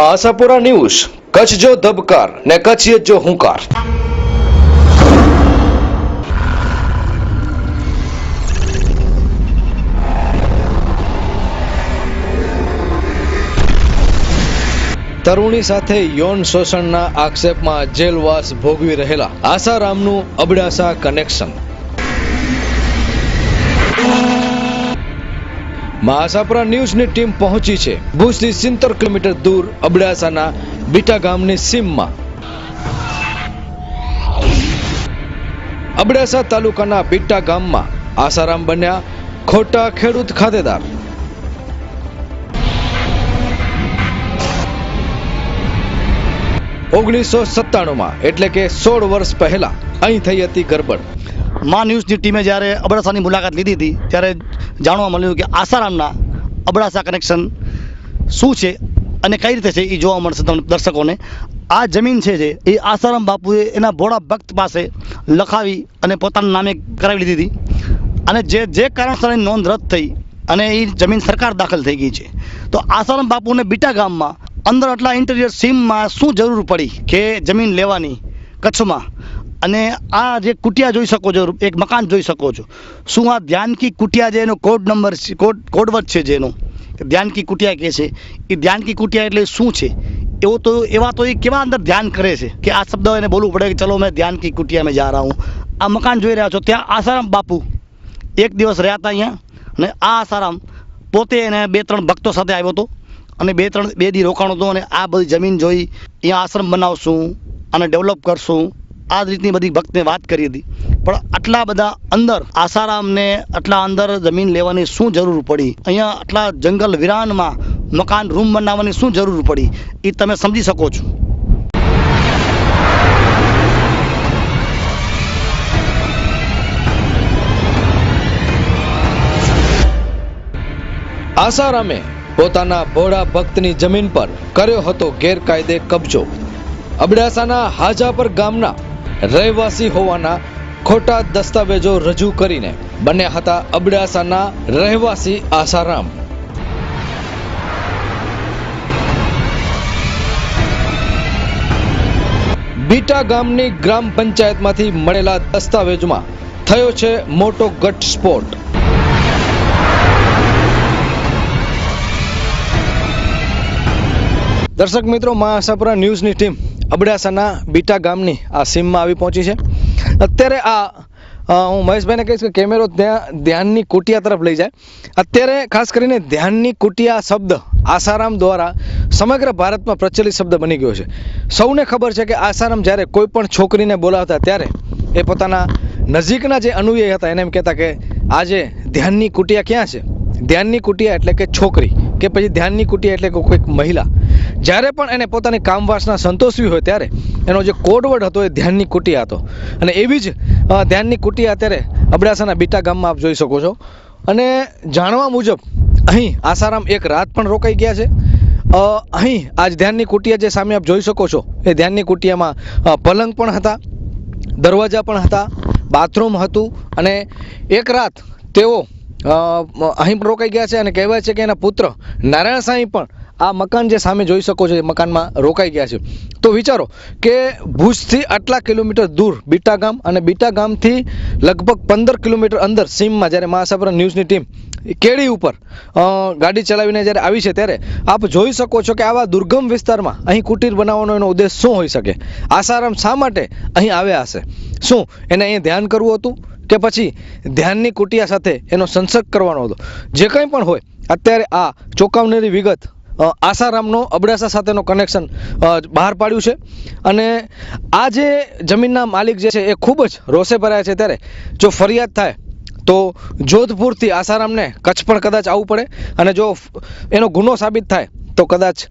Ashapura news Kutch જો ધબકાર ને કચ્છિયત જો હુંકાર। તરુણી સાથે યૌન શોષણના આક્ષેપમાં જેલવાસ ભોગવી રહેલા આસારામનું અબડાસા કનેક્શન। આશાપુરા ન્યૂઝની ટીમ પહોંચી છે ભુજથી 70 કિલોમીટર દૂર અબડાસાના બીટા ગામની સીમમાં। અબડાસા તાલુકાના બીટા ગામમાં આસારામ બન્યા ખોટા ખેડૂત ખાતેદાર। માં એટલે કે 16 વર્ષ પહેલા અહીં થઈ હતી ગરબડ। મા ન્યૂઝની ટીમે જ્યારે અબડાસાની મુલાકાત લીધી હતી ત્યારે જાણવા મળ્યું કે આસારામના અબડાસા કનેક્શન શું છે અને કઈ રીતે છે એ જોવા મળશે તમને દર્શકોને। આ જમીન છે જે એ આસારામ બાપુએ એના ભોળા ભક્ત પાસે લખાવી અને પોતાના નામે કરાવી લીધી હતી અને જે કારણસર એની નોંધ રદ થઈ અને એ જમીન સરકાર દાખલ થઈ ગઈ છે। તો આસારામ બાપુને બીટા ગામમાં અંદર આટલા ઇન્ટિરિયર સીમમાં શું જરૂર પડી કે જમીન લેવાની કચ્છમાં? અને આ જે કુટિયા જોઈ શકો છો, એક મકાન જોઈ શકો છો, શું આ ધ્યાનકી કુટિયા જે એનો કોડ નંબર છે, કોડવર્ડ છે જેનો ધ્યાનકી કુટિયા કહે છે, એ ધ્યાનકી કુટિયા એટલે શું છે? એવા તો એ કેવા અંદર ધ્યાન કરે છે કે આ શબ્દ એને બોલવું પડે કે ચલો મેં ધ્યાનકી કુટિયા મેં જા રહા હું। આ મકાન જોઈ રહ્યા છો ત્યાં આસારામ બાપુ એક દિવસ રહ્યા હતા અહીંયા અને આ આસારામ પોતે એને 2-3 ભક્તો સાથે આવ્યો હતો અને 2 દી રોકાણો હતો અને આ બધી જમીન જોઈ અહીંયા આશ્રમ બનાવશું અને ડેવલપ કરશું આ રીતની બધી ભક્તને વાત કરી હતી। પણ આટલા બધા અંદર આસારામને આટલા અંદર જમીન લેવાની શું જરૂર પડી? અહીંયા આટલા જંગલ વિરાનમાં મકાન રૂમ બનાવવાની શું જરૂર પડી એ તમે સમજી શકો છો। આસારામે પોતાના ભોળા ભક્તની જમીન પર કર્યો હતો ગેરકાયદે કબજો। અબડાસાના હાજાપર ગામના રહેવાસી હોવાના ખોટા દસ્તાવેજો રજૂ કરીને બન્યા હતા અબડાસાના રહેવાસી આસારામ। બીટા ગામની ગ્રામ પંચાયતમાંથી મળેલા દસ્તાવેજમાં થયો છે મોટો ઘટસ્ફોટ। દર્શક મિત્રો, આશાપુરા ન્યૂઝની ટીમ અબડાસાના બીટા ગામની આ સીમમાં આવી પહોંચી છે। અત્યારે હું મહેશભાઈને કહીશ કે કેમેરો ત્યાં ધ્યાનની કુટિયા તરફ લઈ જાય। અત્યારે ખાસ કરીને ધ્યાનની કુટિયા શબ્દ આસારામ દ્વારા સમગ્ર ભારતમાં પ્રચલિત શબ્દ બની ગયો છે। સૌને ખબર છે કે આસારામ જ્યારે કોઈ પણ છોકરીને બોલાવતા ત્યારે એ પોતાના નજીકના જે અનુયાયી હતા એને એમ કહેતા કે આજે ધ્યાનની કુટિયા ક્યાં છે? ધ્યાનની કુટિયા એટલે કે છોકરી કે પછી ધ્યાનની કુટિયા એટલે કે કોઈક મહિલા। જ્યારે પણ એને પોતાની કામવાસના સંતોષવી હોય ત્યારે એનો જે કોડવર્ડ હતો એ ધ્યાનની કુટિયા હતો અને એવી જ ધ્યાનની કુટિયા અત્યારે અબડાસાના બીટા ગામમાં આપ જોઈ શકો છો। અને જાણવા મુજબ અહીં આસારામ એક રાત પણ રોકાઈ ગયા છે। અહીં આજ ધ્યાનની કુટિયા જે સામે આપ જોઈ શકો છો એ ધ્યાનની કુટિયામાં પલંગ પણ હતા, દરવાજા પણ હતા, બાથરૂમ હતું અને એક રાત તેઓ અહીં પણ રોકાઈ ગયા છે અને કહેવાય છે કે એના પુત્ર નારાયણ સાંઈ પણ આ મકાન જે સામે જોઈ શકો છો એ મકાનમાં રોકાઈ ગયા છે। તો વિચારો કે ભુજથી આટલા કિલોમીટર દૂર બીટા ગામ અને બીટા ગામથી લગભગ 15 કિલોમીટર અંદર સીમમાં જ્યારે આશાપુરા ન્યૂઝની ટીમ કેડી ઉપર ગાડી ચલાવીને જ્યારે આવી છે ત્યારે આપ જોઈ શકો છો કે આવા દુર્ગમ વિસ્તારમાં અહીં કુટીર બનાવવાનો એનો ઉદ્દેશ શું હોઈ શકે? આસારામ શા માટે અહીં આવ્યા હશે? શું એને અહીં ધ્યાન કરવું હતું કે પછી ધ્યાનની કુટિયા સાથે એનો સંસર્ગ કરવાનો હતો? જે કંઈ પણ હોય અત્યારે આ ચોંકાવનારી વિગત આસારામનો અબડાસા સાથેનો કનેક્શન બહાર પાડ્યું છે અને આ જે જમીનના માલિક જે છે એ ખૂબ જ રોષે ભરાયા છે। ત્યારે જો ફરિયાદ થાય તો જોધપુરથી આસારામને કચ્છ પણ કદાચ આવવું પડે અને જો એનો ગુનો સાબિત થાય તો કદાચ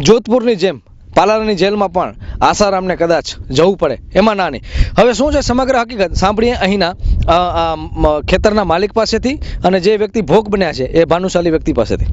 જોધપુરની જેમ પાલારાની જેલમાં પણ આસારામને કદાચ જવું પડે, એમાં ના નહીં। હવે શું છે સમગ્ર હકીકત સાંભળીએ અહીંના ખેતરના માલિક પાસેથી અને જે વ્યક્તિ ભોગ બન્યા છે એ ભાનુશાલી વ્યક્તિ પાસેથી।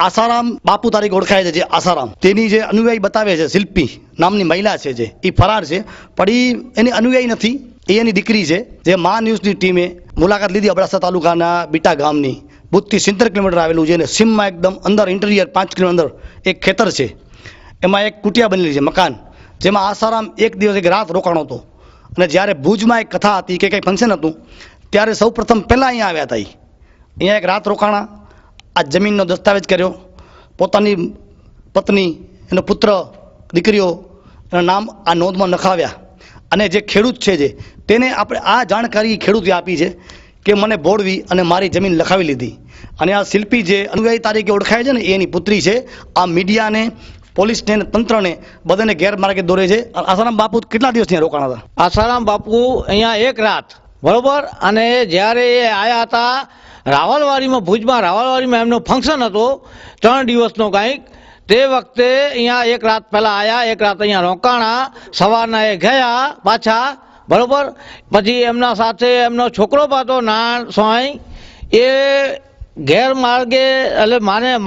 આસારામ બાપુ તારીખ ઓળખાય છે, જે આસારામ તેની જે અનુયાયી બતાવે છે, શિલ્પી નામની મહિલા છે, જે એ ફરાર છે, પણ એની અનુયાયી નથી, એ એની દીકરી છે. જે મા ન્યૂઝની ટીમે મુલાકાત લીધી અબડાસા તાલુકાના બીટા ગામની, 70 થી 70 કિલોમીટર આવેલું છે, અને સીમમાં એકદમ અંદર ઇન્ટિરિયર 5 કિલોમીટર અંદર એક ખેતર છે, એમાં એક કુટિયા બનેલી છે, મકાન, જેમાં આસારામ એક દિવસ એક રાત રોકાણો હતો. અને જ્યારે ભુજમાં એક કથા હતી કે કંઈ ફંક્શન હતું, ત્યારે સૌ પ્રથમ પહેલાં અહીંયા આવ્યા હતા. અહીંયા એક રાત રોકાણા, આ જમીનનો દસ્તાવેજ કર્યો, પોતાની પત્ની, એનો પુત્ર, દીકરીઓ એના નામ આ નોંધમાં નખાવ્યા. અને જે ખેડૂત છે, જે તેને આપણે આ જાણકારી ખેડૂતે આપી છે કે મને ભોળવી અને મારી જમીન લખાવી લીધી. અને આ શિલ્પી જે અનુયાયી તરીકે ઓળખાય છે ને, એની પુત્રી છે. આ મીડિયાને, પોલીસને અને તંત્રને બધાને ગેરમાર્ગે દોરે છે. આસારામ બાપુ કેટલા દિવસ ત્યાં રોકાણા હતા? આસારામ બાપુ અહીંયા એક રાત, બરોબર. અને જ્યારે એ આવ્યા હતા રાવલવાડીમાં, ભુજમાં રાવલવાડીમાં એમનો ફંક્શન હતો 3 દિવસનો કાંઈક, તે વખતે અહીંયા એક રાત પહેલાં આવ્યા, એક રાત અહીંયા રોકાણા, સવારના એ ગયા પાછા, બરોબર. પછી એમના સાથે એમનો છોકરો પાતો નાણ સ્વાઈ, એ ગેરમાર્ગે એટલે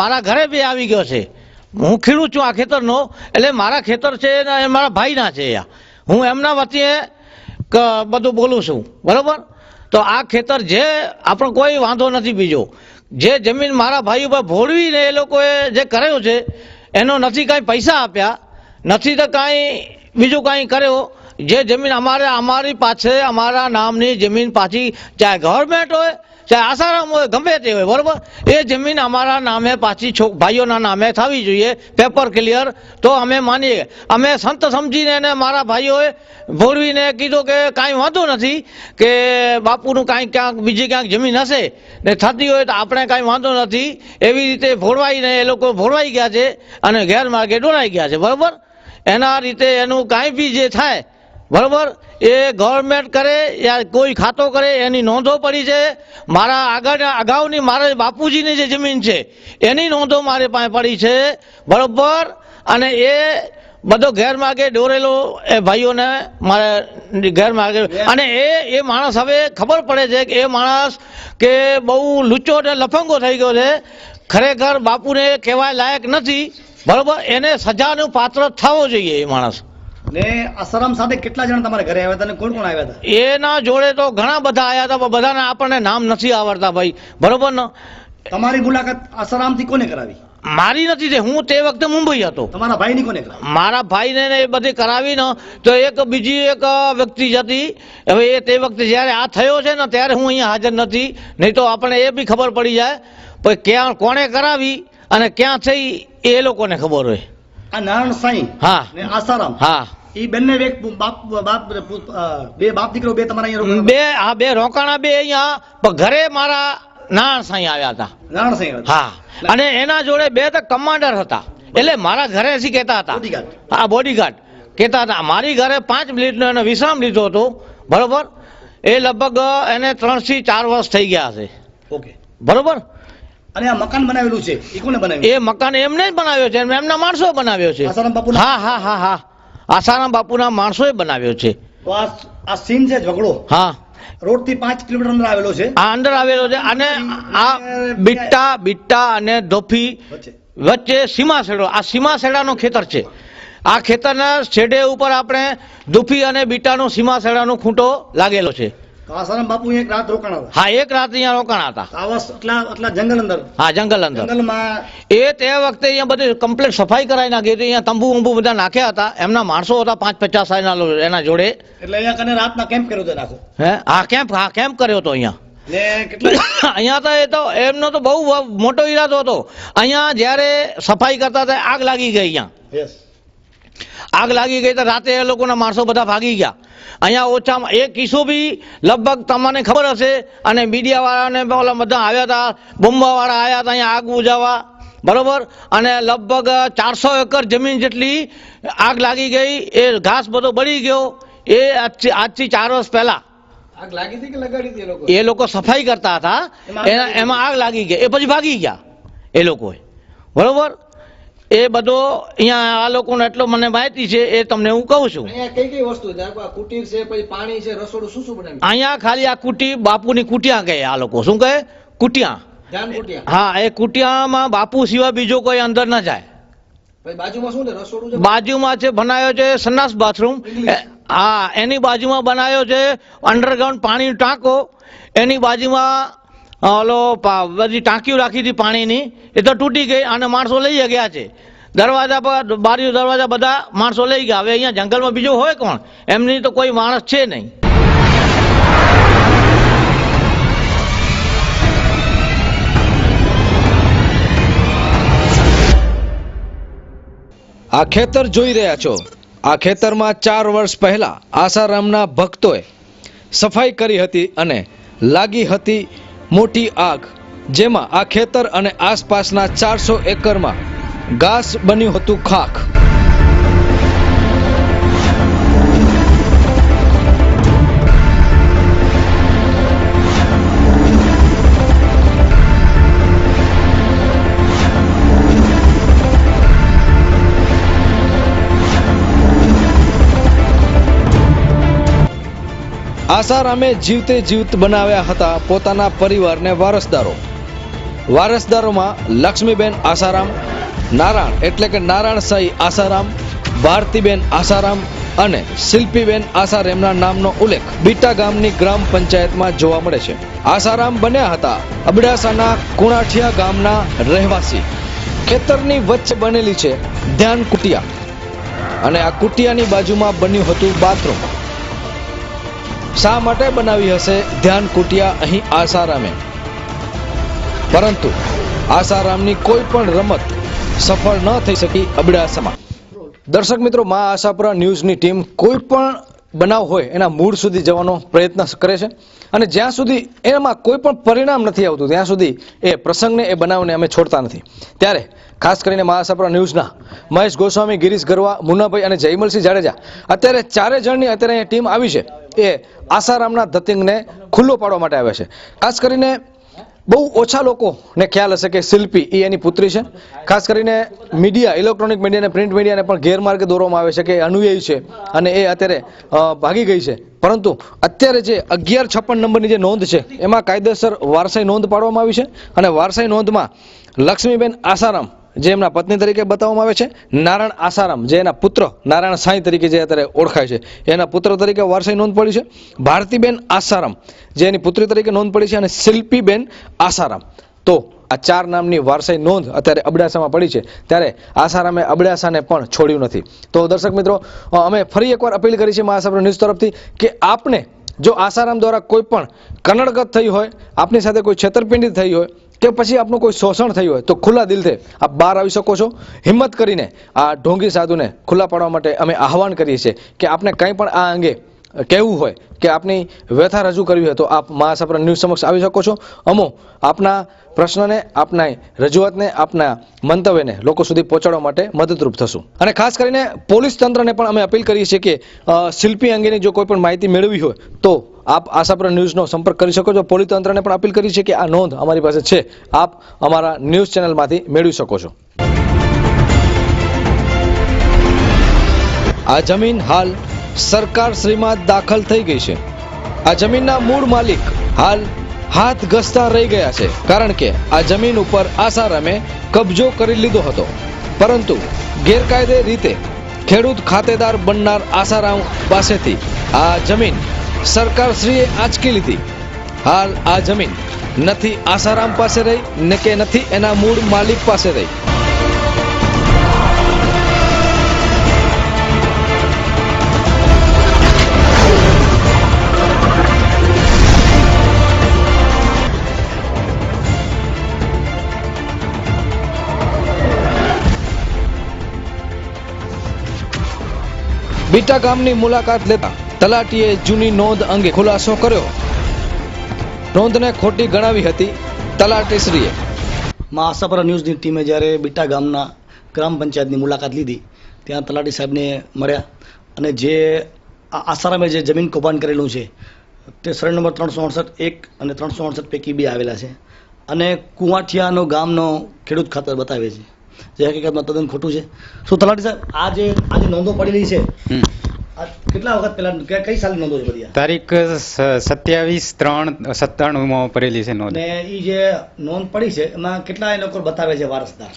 મારા ઘરે બી આવી ગયો છે. હું ખેડૂત છું આ ખેતરનો, એટલે મારા ખેતર છે ને એ મારા ભાઈના છે. હું એમના વચ્ચે બધું બોલું છું, બરોબર. તો આ ખેતર જે આપણો કોઈ વાંધો નથી. બીજો જે જમીન મારા ભાઈ ઉપર ભોળવીને એ લોકોએ જે કર્યો છે, એનો નથી કાંઈ પૈસા આપ્યા, નથી તો કાંઈ બીજું કાંઈ કર્યો. જે જમીન અમારી પાસે, અમારા નામની જમીન પાછી, ચાહે ગવર્મેન્ટ હોય ચાહે આસારામ હોય, ગમે તે હોય, બરોબર, એ જમીન અમારા નામે પાછી ભાઈઓના નામે થવી જોઈએ, પેપર ક્લિયર. તો અમે માનીએ. અમે સંત સમજીને એને મારા ભાઈઓએ ભોળવીને કીધું કે કાંઈ વાંધો નથી, કે બાપુનું કાંઈ ક્યાંક બીજી ક્યાંક જમીન હશે ને થતી હોય તો આપણે કાંઈ વાંધો નથી. એવી રીતે ભોળવાઈને એ લોકો ભોળવાઈ ગયા છે અને ગેરમાર્ગે દોરાઈ ગયા છે, બરોબર. એના રીતે એનું કાંઈ બી જે થાય, બરોબર, એ ગવર્મેન્ટ કરે યા કોઈ ખાતો કરે, એની નોંધો પડી છે. મારા અગાઉની મારા બાપુજીની જે જમીન છે એની નોંધો મારી પાસે પડી છે, બરોબર. અને એ બધો ગેરમાર્ગે દોરેલો એ ભાઈઓને મારે ગેરમાર્ગે. અને એ માણસ હવે ખબર પડે છે કે એ માણસ કે બહુ લુચ્ચો ને લફંગો થઈ ગયો છે, ખરેખર બાપુને કહેવાય લાયક નથી, બરોબર. એને સજાનું પાત્ર થવો જોઈએ એ માણસ. ને આસારામ સાથે કેટલા જણા તમારા ઘરે આવ્યા હતા અને કોણ કોણ આવ્યા હતા? એના જોડે તો ઘણા બધા આવ્યા હતા, પણ બધાને આપણને નામ નથી આવડતા ભાઈ, બરોબર ને. તમારી મુલાકાત આસારામથી કોને કરાવી? મારી નથી તે, હું તે વખતે મુંબઈ હતો. તમારા ભાઈની કોને કરાવી? મારા ભાઈને ને એ બધી કરાવી ને, તો એક બીજી એક વ્યક્તિ હતી. હવે એ તે વખતે જ્યારે આ થયો છે ને ત્યારે હું અહીંયા હાજર નથી, નહીં તો આપણે એ બી ખબર પડી જાય પછી ક્યાં કોણે કરાવી અને ક્યાં થઈ એ લોકોને ખબર હોય. આ નારાયણ સાંઈ હા ને આસારામ, હા, એ બંને બે બાપ દીકરો બે તમારા અહીંયા બે રોકાણા, બે અહીંયા. પણ ઘરે મારા નારાયણ સાંઈ આવ્યા હતા. નારાયણ સાંઈ? હા. અને એના જોડે બે તો કમાન્ડર હતા, એટલે મારા ઘરે હજી કહેતા હતા, હા, બોડીગાર્ડ કહેતા હતા. મારી ઘરે 5 મિનિટનો એને વિશ્રામ લીધો હતો, બરોબર. એ લગભગ એને 3 થી 4 વર્ષ થઈ ગયા હશે, ઓકે, બરોબર. અને આ મકાન બનાવેલું છે એ કોને બનાવ્યું? એ મકાન એમને જ બનાવ્યો છે, એમના માણસો બનાવ્યો છે. આસારામ બાપુ? હા હા હા હા, આસારામ બાપુના માણસોએ બનાવ્યો છે. તો આ સીન છે ઝઘડો, હા, રોડ થી 5 કિલોમીટર અંદર આવેલો છે. આ અંદર આવેલો છે. અને આ બીટા અને ધોફી વચ્ચે સીમાસેડો, આ સીમાસેડાનો ખેતર છે. આ ખેતરના છેડે ઉપર આપણે ધોફી અને બીટાનો સીમાસેડાનો ખૂંટો લાગેલો છે. આસારામ બાપુ એક રાત રોકાણા હતા? હા, એક રાત અહીંયા રોકાણા હતા. આટલા જંગલ અંદર? હા, જંગલ અંદર. જંગલમાં એ તે વખતે અહીંયા બધી કમ્પ્લીટ સફાઈ કરાવી નાખી હતી. અહીંયા તંબુ બધા નાખ્યા હતા. એમના માણસો હતા 5-50 સાયના એના જોડે. એટલે અહીંયા કને રાતના કેમ્પ કર્યો હતો નાખો? હે, હા, કેમ્પ કર્યો હતો અહીંયા. ને કેટલા અહીંયા તો એ તો એમનો તો બહુ મોટો ઈરાદો હતો. અહીંયા જ્યારે સફાઈ કરતા હતા આગ લાગી ગઈ. અહીંયા આગ લાગી ગઈ તો રાતે એ લોકોના માણસો બધા ભાગી ગયા. અહીંયા ઓછામાં એક કિસ્સો બી લગભગ તમને ખબર હશે, અને મીડિયાવાળાને ઓલા બધા આવ્યા હતા, બોમ્બાવાળા આવ્યા હતા અહીંયા આગ બુઝાવવા, બરોબર. અને લગભગ 400 એકર જમીન જેટલી આગ લાગી ગઈ. એ ઘાસ બધો બળી ગયો. એ આજથી 4 વર્ષ પહેલા આગ લાગી હતી કે લગાડી હતી? એ લોકો સફાઈ કરતા હતા, એમાં આગ લાગી ગઈ. એ પછી ભાગી ગયા એ લોકોએ, બરોબર. એ બધો અહીંયા આ લોકોને એટલો મને માહિતી છે, એ તમને હું કહું છું. કઈ કઈ વસ્તુ કુટીર છે, પછી પાણી છે, રસોડું શું શું બનાવ્યું? અહીંયા ખાલી આ કુટી, બાપુની કુટિયા કહે આ લોકો. શું કહે? કુટિયા. ધ્યાન કુટિયા હા, એ કુટિયામાં બાપુ સિવાય બીજો કોઈ અંદર ન જાય. ભાઈ બાજુમાં શું છે રસોડું છે બાજુમાં છે બનાવ્યો છે સંડાસ બાથરૂમ. હા, એની બાજુમાં બનાવ્યો છે અંડરગ્રાઉન્ડ પાણીનો ટાંકો. એની બાજુમાં બધી ટાંકીઓ રાખી હતી પાણીની, એ તો તૂટી ગઈ અને માણસો લઈ ગયા છે. દરવાજા પર બારીઓ દરવાજા બધા માણસો લઈ ગયા. હવે અહીંયા જંગલમાં બીજો હોય કોણ? એમની તો કોઈ માણસ છે નહીં. આ ખેતર જોઈ રહ્યા છો. આ ખેતરમાં 4 વર્ષ પહેલા આસારામના ભક્તોએ સફાઈ કરી હતી અને લાગી હતી મોટી આગ, જેમાં આ ખેતર અને આસપાસના 400 એકરમાં ઘાસ બન્યું હતું ખાખ. આસારામે જીવતે જીવત બનાવ્યા હતા પોતાના પરિવારને વારસદારોમાં લક્ષ્મીબેન આસારામ, નારાયણ એટલે કે નારાયણસાઈ આસારામ, ભારતીબેન આસારામ અને શિલ્પીબેન આસારામના નામનો ઉલ્લેખ બીટા ગામની ગ્રામ પંચાયતમાં જોવા મળે છે. આસારામ બન્યા હતા અબડાસાના કુણાઠિયા ગામના રહેવાસી. ખેતરની વચ્ચે બનેલી છે ધ્યાન કુટિયા અને આ કુટિયાની બાજુમાં બન્યું હતું બાથરૂમ. શા માટે બનાવી હશે ધ્યાન કુટિયા અહીં આસારામે? પરંતુ આસારામની કોઈ પણ રમત સફળ ન થઈ શકી અબડાસામાં. દર્શક મિત્રો, મા આશાપુરા ન્યૂઝની ટીમ કોઈ પણ બનાવ હોય એના મૂળ સુધી જવાનો પ્રયત્ન કરે છે અને જ્યાં સુધી એમાં કોઈ પણ પરિણામ નથી આવતું ત્યાં સુધી એ પ્રસંગને એ બનાવને અમે છોડતા નથી. ત્યારે ખાસ કરીને મા આશાપુરા ન્યૂઝના મહેશ ગોસ્વામી, ગિરીશ ગરવા, મુન્નાભાઈ અને જયમલસિંહ જાડેજા અત્યારે 4 જણની અત્યારે અહીંયા ટીમ આવી છે. એ આસારામના ધતિંગને ખુલ્લો પાડવા માટે આવ્યા છે. ખાસ કરીને બહુ ઓછા લોકોને ખ્યાલ હશે કે શિલ્પી એ એની પુત્રી છે. ખાસ કરીને મીડિયા, ઇલેક્ટ્રોનિક મીડિયા અને પ્રિન્ટ મીડિયાને પણ ગેરમાર્ગે દોરવામાં આવે છે કે અનુયાયી છે અને એ અત્યારે ભાગી ગઈ છે. પરંતુ અત્યારે જે 1156 નંબરની જે નોંધ છે એમાં કાયદેસર વારસાઈ નોંધ પાડવામાં આવી છે અને વારસાઈ નોંધમાં લક્ષ્મીબેન આસારામ જે એમના પત્ની તરીકે બતાવવામાં આવે છે, નારાયણ આસારામ જે એના પુત્ર નારાયણ સાંઈ તરીકે જે અત્યારે ઓળખાય છે એના પુત્ર તરીકે વારસાઈ નોંધ પડી છે, ભારતીબેન આસારામ જે એની પુત્રી તરીકે નોંધ પડી છે અને શિલ્પીબેન આસારામ. તો આ 4 નામની વારસાઈ નોંધ અત્યારે અબડાસામાં પડી છે. ત્યારે આસારામે અબડાસાને પણ છોડ્યું નથી. તો દર્શક મિત્રો, અમે ફરી એકવાર અપીલ કરી છે મા આશાપુરા ન્યૂઝ તરફથી કે આપને જો આસારામ દ્વારા કોઈ પણ કનડગત થઈ હોય, આપની સાથે કોઈ છેતરપિંડી થઈ હોય કે પછી આપનું કોઈ શોષણ થયું હોય તો ખુલ્લા દિલથી આપ બહાર આવી શકો છો. હિંમત કરીને આ ઢોંગી સાધુને ખુલ્લા પાડવા માટે અમે આહવાન કરીએ છીએ કે આપને કંઈ પણ આ અંગે કહેવું હોય કે આપની વ્યથા રજૂ કરવી હોય તો આપ મા આશાપુરા ન્યૂઝ સમક્ષ આવી શકો છો. અમો આપના પ્રશ્નને, આપના રજૂઆતને, આપના મંતવ્યને લોકો સુધી પહોંચાડવા માટે મદદરૂપ થશું. અને ખાસ કરીને પોલીસ તંત્રને પણ અમે અપીલ કરીએ છીએ કે શિલ્પી અંગેની જો કોઈ પણ માહિતી મેળવી હોય તો આપ આશાપુરા ન્યૂઝનો સંપર્ક કરી શકો છો. પોલીસ તંત્રને પણ અપીલ કરી છે કે આ નોંધ અમારી પાસે છે, આપ અમારા ન્યૂઝ ચેનલમાંથી મેળવી શકો છો. આ જમીન હાલ સરકાર શ્રીમાં દાખલ થઈ ગઈ છે. આ જમીનના મૂળ માલિક હાલ હાથ ઘસતા રહી ગયા છે, કારણ કે આ જમીન ઉપર આસારામે કબજો કરી લીધો હતો. પરંતુ ગેરકાયદે રીતે ખેડૂત ખાતેદાર બનનાર આસારામ પાસેથી આ જમીન સરકારશ્રીએ આંચકી લીધી. હાલ આ જમીન નથી આસારામ પાસે રહી ને કે નથી એના મૂળ માલિક પાસે રહી. બીટા ગામની મુલાકાત લેતા તલાટીએ જૂની નોંધ અંગે ખુલાસો કર્યો. નોંધને ખોટી ગણાવી હતી તલાટીશ્રીએ. મા આશાપુરા ન્યૂઝની ટીમે જ્યારે બીટા ગામના ગ્રામ પંચાયતની મુલાકાત લીધી ત્યાં તલાટી સાહેબને મળ્યા અને જે આસારામે જે જમીન કૌભાંડ કરેલું છે તે સર્વે નંબર 368-1 અને 368 પૈકી 2 આવેલા છે અને કુવાઠિયાનો ગામનો ખેડૂત ખાતર બતાવે છે, જે હકીકતમાં તદ્દન ખોટું છે. શું તલાટી સાહેબ, આ જે નોંધો પડેલી છે આ કેટલા વખત પહેલા કઈ સાલ નોંધો છે બધી આ? તારીખ 27/3/97 ભરેલી છે નોંધ. અને એ જે નોંધ પડી છે એમાં કેટલા એ લોકો બતાવે છે વારસદાર?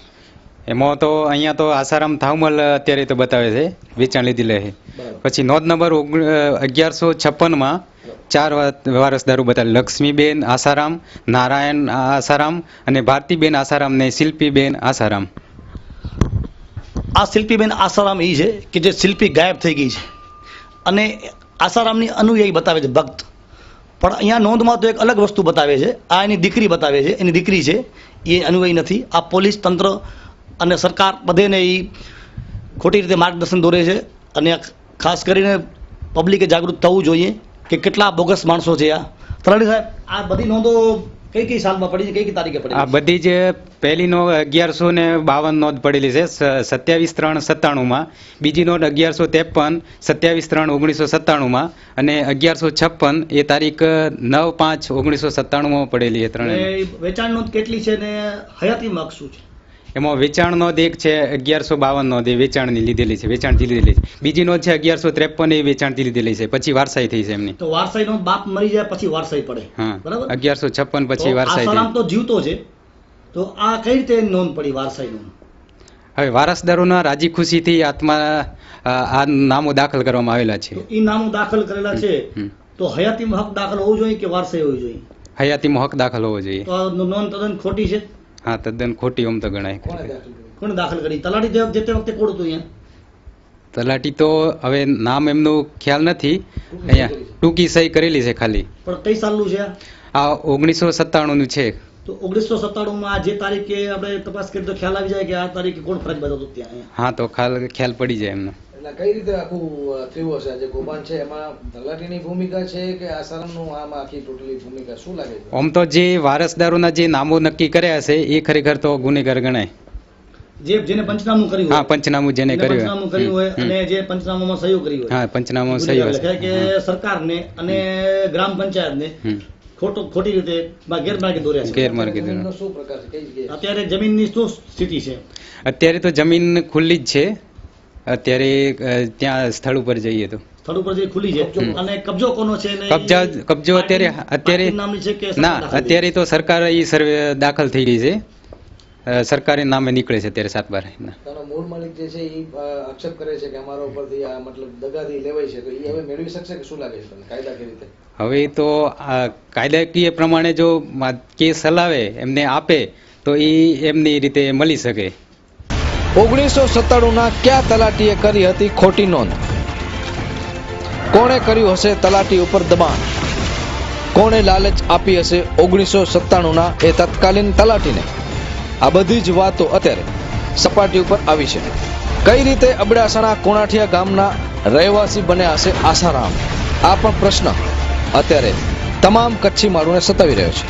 એમાં તો અહીંયા તો આસારામ થાવમલ અત્યારે તો બતાવે છે વેચાણ લીધેલી છે. બરાબર. પછી નોંધ નંબર 1156 ચાર વારસદારો બતાવે: લક્ષ્મીબેન આસારામ, નારાયણ આસારામ અને ભારતીબેન આસારામ ને શિલ્પીબેન આસારામ. આ શિલ્પીબેન આસારામ એ છે કે જે શિલ્પી ગાયબ થઈ ગઈ છે અને આસારામની અનુયાયી બતાવે છે, ભક્ત. પણ અહીંયા નોંધમાં તો એક અલગ વસ્તુ બતાવે છે. આ એની દીકરી બતાવે છે, એની દીકરી છે, એ અનુયાયી નથી. આ પોલીસ તંત્ર અને સરકાર બધેને એ ખોટી રીતે માર્ગદર્શન દોરે છે અને ખાસ કરીને પબ્લિકે જાગૃત થવું જોઈએ કે કેટલા બોગસ માણસો છે આ. તલાટી સાહેબ, આ બધી નોંધો કઈ કઈ સાલમાં પડી છે, કઈ તારીખે પડી આ છે? બધી જ પહેલી નોંધ 1152 નોંધ પડેલી છે 27/3/97. બીજી નોંધ 1153 27/3/1997 અને 1156 એ તારીખ 9/5/1997 પડેલી છે. ત્રણે અને વેચાણ નોંધ કેટલી છે ને હયાતીમાં હક શું છે? એમાં વેચાણ નોંધ એક છે 1152 નોંધ, એ વેચાણની લીધેલી છે, વેચાણથી લીધેલી છે. બીજી નોંધ છે 1153, એ વેચાણથી લીધેલી છે, પછી વારસાઈ થઈ છે એમની. તો વારસાઈ નોંધ બાપ મરી જાય પછી વારસાઈ પડે, હા, બરાબર? 1156 પછી તો વારસાઈ આસારામ થઈ. તો જીવતો છે, તો આ કઈ રીતે નોંધ પડી વારસાઈ નોંધ? હવે વારસદારોના રાજી ખુશીથી આત્મા આ નામો દાખલ કરવામાં આવેલા છે. તો ઈ નામો દાખલ કરેલા છે, હમ. તો હયાતીમાં હક દાખલ હોવું જોઈએ કે વારસાઈ હોવી જોઈએ? હયાતીમાં હક દાખલ હોવો જોઈએ. તો આ નોંધ તદ્દન ખોટી છે. હા, તદ્દન ખોટી ઓમ તો ગણાય. કોણે દાખલ કરી? તલાટી જે તે વખતે કોણ હતું અહીંયા? તલાટી તો હવે નામ એમનું ખ્યાલ નથી. અહીંયા ટૂંકી સહી કરેલી છે ખાલી. પણ કઈ સાલનું છે આ? આ 1997 નું છે. તો 1997 માં જે તારીખે આપણે તપાસ કરી તો ખ્યાલ આવી જાય કે આ તારીખે કોણ ફરજ બજાવતું ત્યાં અહીંયા? હા, તો ખ્યાલ પડી જાય એમનો. એટલે કઈ રીતે આખું થયું હશે? જે કૌભાંડ છે એમાં તલાટીની ભૂમિકા છે કે આસારામનું આમાં આખી ટોટલી ભૂમિકા શું લાગે છે? આમ તો જે વારસદારોના જે નામો નક્કી કર્યા હશે એ ખરેખર તો ગુનેગાર ગણાય. જેને પંચનામું કર્યું હા, હોય, પંચનામું જેને કર્યું પંચનામું કર્યું હોય હમ. અને જે પંચનામામાં સહયોગ કરી હોય, હા, પંચનામું સહી ગુનેગાર હશે. લખાય કે સરકારને અને ગ્રામ પંચાયતને હમ. ખોટી રીતે ગેરમાર્ગે દોર્યા છે. ગેરમાર્ગે દોર્યા. જમીનનો શું પ્રકાર છે? કઈ જગ્યાએ? અત્યારે જમીનની શું સ્થિતિ છે? અત્યારે તો જમીન ખુલ્લી જ છે. અત્યારે ત્યાં સ્થળ ઉપર જઈએ તો સ્થળ ઉપર જે ખુલી છે અને કબજો કોનો છે? ને કબજો અત્યારે પાર્ટી નામની છે કે સરકાર ના, દાખલ અત્યારે તો સરકાર એ સર્વે દાખલ થઈ રહી છે. સરકારી નામે નીકળે છે અત્યારે 7/12 ના. તેનો મૂળ માલિક જે છે એ આક્ષેપ કરે છે કે અમારા ઉપરથી આ મતલબ દગાથી લેવાય છે, તો એ હવે મેળવી શકશે કે શું લાગે છે તમને કાયદાકીય રીતે? હવે તો આ કાયદાકીય પ્રમાણે જો કેસ હલાવે એમને આપે તો એ એમની રીતે મળી શકે. 1997ના કયા તલાટીએ કરી હતી ખોટી નોંધ? કોણે કર્યું હશે તલાટી ઉપર દબાણ? કોણે લાલચ આપી હશે 1997ના એ તત્કાલીન તલાટીને? આ બધી જ વાતો અત્યારે સપાટી ઉપર આવી છે. કઈ રીતે અબડાસાના કોણાઠિયા ગામના રહેવાસી બન્યા હશે આસારામ? આ પણ પ્રશ્ન અત્યારે તમામ કચ્છી માળુને સતાવી રહ્યો છે.